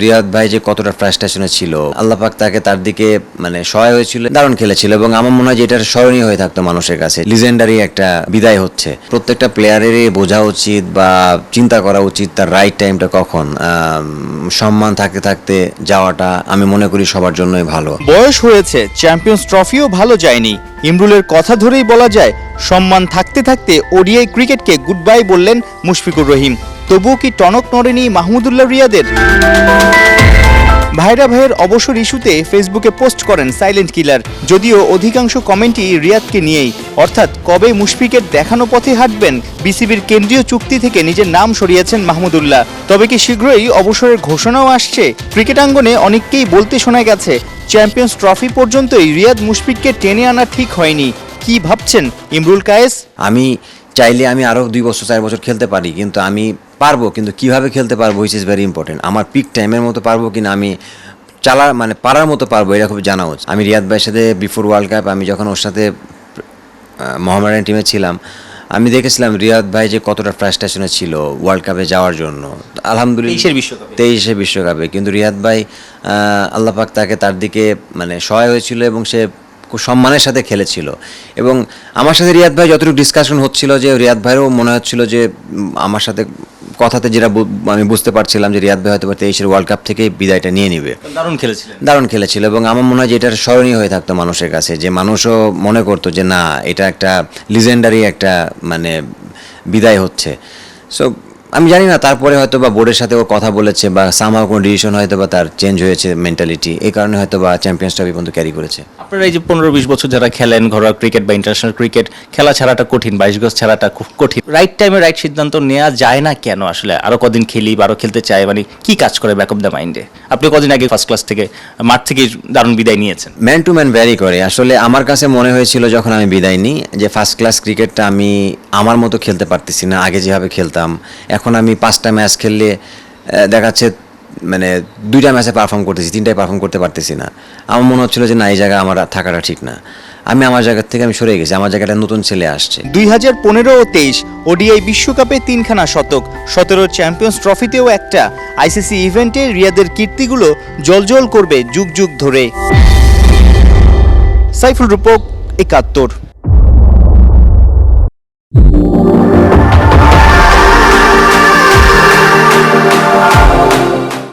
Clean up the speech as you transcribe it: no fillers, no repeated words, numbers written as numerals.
রিয়াদ ভাই যে কতটা ফ্রাস্ট্রেশনে ছিল, আল্লাহ পাক তাকে তার দিকে সহায় হয়েছিল, দারুণ খেলেছিল এবং আমার মনে হয় যে এটা স্মরণীয় হয়ে থাকতো মানুষের কাছে। লিজেন্ডারি একটা বিদায় হচ্ছে। প্রত্যেকটা প্লেয়ারেরই বোঝা উচিত বা চিন্তা করা উচিত তার রাইট টাইমটা কখন। সম্মান থাকতে থাকতে যাওয়াটা আমি মনে করি সবার জন্যই ভালো। বয়স হয়েছে, চ্যাম্পিয়ন্স ট্রফিও ভালো যায়নি। ইমরুলের কথা ধরেই বলা যায়, সম্মান থাকতে থাকতে ওডিআই ক্রিকেটকে গুড বাই বললেন মুশফিকুর রহিম। তবুও কি টনক নড়েনি মাহমুদুল্লাহ রিয়াদের? ভাইরা ভাইয়ের অবসর ইস্যুতে ফেসবুকে পোস্ট করেন সাইলেন্ট কিলার। যদিও অধিকাংশ কমেন্টই রিয়াদকে নিয়েই, অর্থাৎ কবে মুশফিকের দেখানো পথে হাঁটবেন। বিসিবির কেন্দ্রীয় চুক্তি থেকে নিজের নাম সরিয়েছেন মাহমুদুল্লাহ। তবে কি শীঘ্রই অবসরের ঘোষণাও আসছে? ক্রিকেট আঙ্গনে অনেককেই বলতে শোনা গেছে, চ্যাম্পিয়ন্স ট্রফি পর্যন্তই রিয়াদ মুশফিককে টেনে আনা ঠিক হয়নি। কি ভাবছেন ইমরুল কায়েস? আমি চাইলে আমি আরও 2 বছর 4 বছর খেলতে পারি, কিন্তু আমি পারবো, কিন্তু কিভাবে খেলতে পারবো হুইচ ইজ ভেরি ইম্পর্টেন্ট। আমার পিক টাইমের মতো পারবো কিনা, আমি পারার মতো পারবো, এটা খুব জানা উচিত। আমি রিয়াদ ভাইয়ের সাথে বিফোর ওয়ার্ল্ড কাপ আমি যখন ওর সাথে মোহামেডান টিমে ছিলাম, আমি দেখেছিলাম রিয়াদ ভাই যে কতটা ফ্রাস্ট্রেশনে ছিল ওয়ার্ল্ড কাপে যাওয়ার জন্য। আলহামদুলিল্লাহ 23 বিশ্বকাপে কিন্তু রিয়াদ ভাই আল্লাহ পাক তাকে তার দিকে সহায় হয়েছিল এবং সে খুব সম্মানের সাথে খেলেছিল। এবং আমার সাথে রিয়াদ ভাই যতটুকু ডিসকাশন হচ্ছিল, যে রিয়াদ ভাইয়েরও মনে হচ্ছিল যে আমার সাথে কথাতে যেটা আমি বুঝতে পারছিলাম যে রিয়াদ ভাই হয়তো 23-এর ওয়ার্ল্ড কাপ থেকেই বিদায়টা নিয়ে নেবে। দারুণ খেলেছিল এবং আমার মনে হয় যে এটা স্মরণীয় হয়ে থাকতো মানুষের কাছে, যে মানুষও মনে করতো যে না, এটা একটা লিজেন্ডারি একটা বিদায় হচ্ছে। সো আমি জানি না, তারপরে হয়তো বা বোর্ডের সাথে ও কথা বলেছে বা সামহাও কোনো ডিসিশন হয়তো বা তার চেঞ্জ হয়েছে মেন্টালিটি, এই কারণে হয়তো বা চ্যাম্পিয়ন্স ট্রফি পর্যন্ত ক্যারি করেছে। আপনারা এই যে 15-20 বছর যারা খেলেন ঘরোয়া ক্রিকেট বা ইন্টারন্যাশনাল ক্রিকেট, খেলা ছাড়াটা কঠিন, 22 গজ ছাড়াটা খুব কঠিন। রাইট টাইমে রাইট সিদ্ধান্ত নেওয়া যায় না কেন আসলে? আরো কদিন খেলি বা আরো খেলতে চাই, কি কাজ করে ব্যাক অফ দ্য মাইন্ডে? আপনি কদিন আগে ফার্স্ট ক্লাস থেকে মাঠ থেকে দারুণ বিদায় নিয়েছেন। ম্যান টু ম্যান ভ্যারি করে। আসলে আমার কাছে মনে হয়েছিল যখন আমি বিদায় নিই, যে ফার্স্ট ক্লাস ক্রিকেটটা আমি আমার মতো খেলতে পারতেছি না, আগে যেভাবে খেলতাম। এখন আমি 5টা ম্যাচ খেললে দেখাচ্ছে 2টা ম্যাচে পারফর্ম করতেছি, 3টায় পারফর্ম করতে পারতেছি না। আমার মনে হচ্ছিল যে না, এই জায়গায় আমার থাকাটা ঠিক না। আমি আমার জায়গা থেকে সরে গেছি, আমার জায়গাটা নতুন ছেলে আসছে। 2015 ও 23 ওডিআই বিশ্বকাপে 3খানা শতক, 17 চ্যাম্পিয়ন্স ট্রফিতেও একটা। আইসিসি ইভেন্টে রিয়াদের কীর্তিগুলো জলজল করবে যুগ যুগ ধরে। সাইফুল রূপক, 71।